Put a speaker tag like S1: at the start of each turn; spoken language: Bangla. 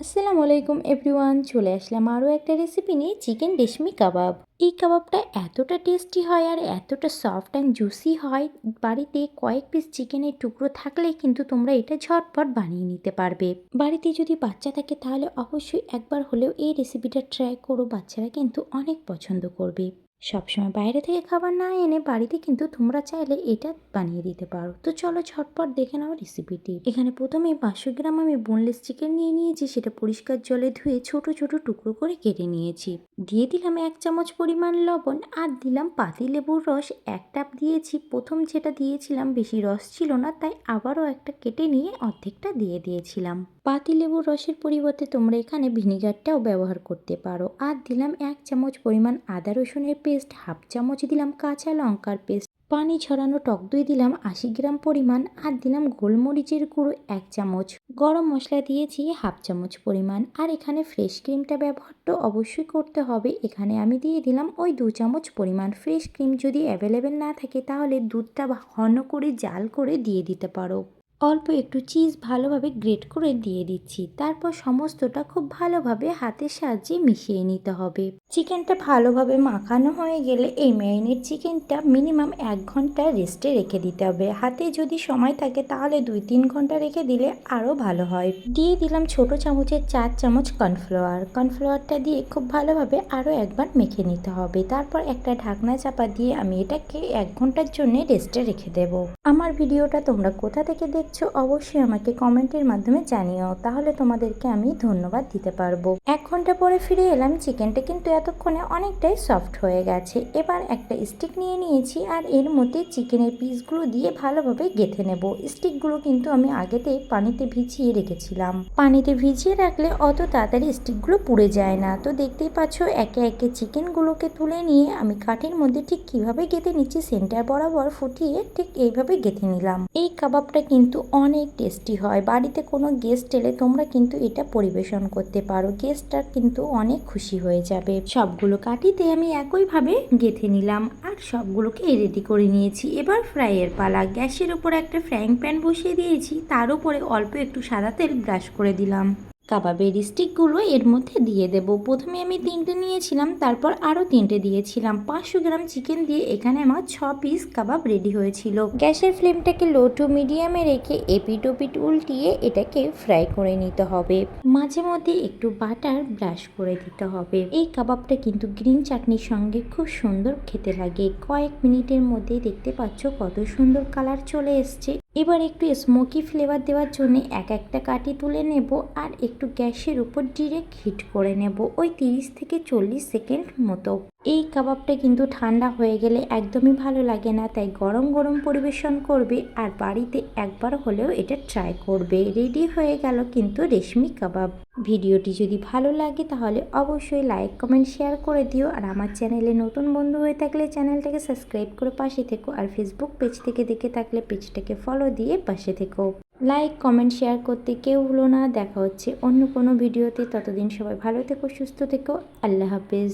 S1: আসসালামু আলাইকুম এভরিওয়ান, চলে আসলাম আরও একটা রেসিপি নিয়ে, চিকেন রেশমি কাবাব। এই কাবাবটা এতটা টেস্টি হয় আর এতটা সফট অ্যান্ড জুসি হয়, বাড়িতে কয়েক পিস চিকেনের টুকরো থাকলে কিন্তু তোমরা এটা ঝটপট বানিয়ে নিতে পারবে। বাড়িতে যদি বাচ্চা থাকে তাহলে অবশ্যই একবার হলেও এই রেসিপিটা ট্রাই করো, বাচ্চারা কিন্তু অনেক পছন্দ করবে। সবসময় বাইরে থেকে খাবার না এনে বাড়িতে কিন্তু তোমরা চাইলে এটা বানিয়ে দিতে পারো। তো চলো ঝটপট দেখে নাও রেসিপিটি। এখানে প্রথমে 500 গ্রাম আমি বোনলেস চিকেন নিয়ে নিয়েছি, সেটা পরিষ্কার জলে ধুয়ে ছোট ছোট টুকরো করে কেটে নিয়েছি। দিয়ে দিলাম 1 চামচ পরিমাণ লবণ আর দিলাম পাতিলেবুর রস 1 কাপ দিয়েছি। প্রথম যেটা দিয়েছিলাম বেশি রস ছিল না, তাই আবারও একটা কেটে নিয়ে অর্ধেকটা দিয়ে দিয়েছিলাম। পাতিলেবুর রসের পরিবর্তে তোমরা এখানে ভিনিগারটাও ব্যবহার করতে পারো। আর দিলাম 1 চামচ পরিমাণ আদা রসুনের পেস্ট, হাফ চামচ দিলাম কাঁচা লঙ্কার পেস্ট, পানি ঝরানো টক দই দিলাম 80 গ্রাম পরিমাণ, আর দিলাম গোলমরিচের গুঁড়ো 1 চামচ, গরম মশলা দিয়েছি হাফ চামচ পরিমাণ। আর এখানে ফ্রেশ ক্রিমটা ব্যবহার তো অবশ্যই করতে হবে। এখানে আমি দিয়ে দিলাম ওই 2 চামচ পরিমাণ ফ্রেশ ক্রিম। যদি অ্যাভেলেবেল না থাকে তাহলে দুধটা ঘন করে জাল করে দিয়ে দিতে পারো। অল্প একটু চিজ ভালোভাবে গ্রেট করে দিয়ে দিচ্ছি। তারপর সমস্তটা খুব ভালোভাবে হাতের সাহায্যে মিশিয়ে নিতে হবে। চিকেনটা ভালোভাবে মাখানো হয়ে গেলে এই ম্যারিনেট চিকেনটা মিনিমাম 1 ঘন্টা রেস্টে রেখে দিতে হবে। হাতে যদি সময় থাকে তাহলে 2-3 ঘন্টা রেখে দিলে আরও ভালো হয়। দিয়ে দিলাম ছোট চামচের 4 চামচ কর্নফ্লাওয়ার। কর্নফ্লাওয়ারটা দিয়ে খুব ভালোভাবে আরও একবার মেখে নিতে হবে। তারপর একটা ঢাকনা চাপা দিয়ে আমি এটাকে 1 ঘন্টার জন্য রেস্টে রেখে দেব। আমার ভিডিওটা তোমরা কোথা থেকে দেখছো অবশ্যই আমাকে কমেন্টের মাধ্যমে জানিও, তাহলে তোমাদেরকে আমি ধন্যবাদ দিতে পারবো। 1 ঘন্টা পরে ফিরে এলাম, চিকেনটা কিন্তু এতক্ষণে অনেকটাই সফট হয়ে গেছে। এবার একটা স্টিক নিয়ে নিয়েছি আর এর মধ্যে চিকেনের পিসগুলো দিয়ে ভালোভাবে গেঁথে নেব। স্টিকগুলো কিন্তু আমি আগেতেই পানিতে ভিজিয়ে রেখেছিলাম। পানিতে ভিজিয়ে রাখলে অত তাড়াতাড়ি স্টিকগুলো পুড়ে যায় না। তো দেখতেই পাচ্ছ একে একে চিকেনগুলোকে তুলে নিয়ে আমি কাঠির মধ্যে ঠিক কিভাবে গেঁথে নিচ্ছি, সেন্টার বরাবর ফুটিয়ে ঠিক এইভাবে গেঁথে নিলাম। এই কাবাবটা কিন্তু অনেক টেস্টি হয়। বাড়িতে কোনো গেস্ট এলে তোমরা কিন্তু এটা পরিবেশন করতে পারো, গেস্টটা কিন্তু অনেক খুশি হয়ে যাবে। সবগুলো কাঠিতে আমি একইভাবে গেঁথে নিলাম আর সবগুলোকে রেডি করে নিয়েছি। এবার ফ্রাইয়ের পালা। গ্যাসের উপর একটা ফ্রাইং প্যান বসিয়ে দিয়েছি, তার উপরে অল্প একটু সাদা তেল ব্রাশ করে দিলাম। কাবাবের স্টিকগুলো এর মধ্যে দিয়ে দেব। প্রথমে আমি 3টে নিয়েছিলাম, তারপর আরও 3টে দিয়েছিলাম। 500 গ্রাম চিকেন দিয়ে এখানে আমার 6 পিস কাবাব রেডি হয়েছিল। গ্যাসের ফ্লেমটাকে লো টু মিডিয়ামে রেখে এপিট ওপিট উল্টিয়ে এটাকে ফ্রাই করে নিতে হবে। মাঝে মধ্যে একটু বাটার ব্রাশ করে দিতে হবে। এই কাবাবটা কিন্তু গ্রিন চাটনির সঙ্গে খুব সুন্দর খেতে লাগে। কয়েক মিনিটের মধ্যেই দেখতে পাচ্ছ কত সুন্দর কালার চলে এসছে। এবার একটু স্মোকি ফ্লেভার দেওয়ার জন্য একটা কাঠি তুলে নেব আর একটু গ্যাসের উপর ডিরেক্ট হিট করে নেব ওই 30 থেকে 40 সেকেন্ড মতো। এই কাবাবটা কিন্তু ঠান্ডা হয়ে গেলে একদমই ভালো লাগে না, তাই গরম গরম পরিবেশন করবে আর বাড়িতে একবার হলেও এটা ট্রাই করবে। রেডি হয়ে গেল কিন্তু রেশমি কাবাব। ভিডিওটি যদি ভালো লাগে তাহলে অবশ্যই লাইক কমেন্ট শেয়ার করে দিও। আর আমার চ্যানেলে নতুন বন্ধু হয়ে থাকলে চ্যানেলটাকে সাবস্ক্রাইব করে পাশে থেকো। আর ফেসবুক পেজ থেকে দেখে থাকলে পেজটাকে ফলো দিয়ে পাশে থেকো। লাইক কমেন্ট শেয়ার করতে কেউ ভুলো না। দেখা হচ্ছে অন্য কোনো ভিডিওতে। ততদিন সবাই ভালো থেকো, সুস্থ থেকো। আল্লাহ হাফেজ।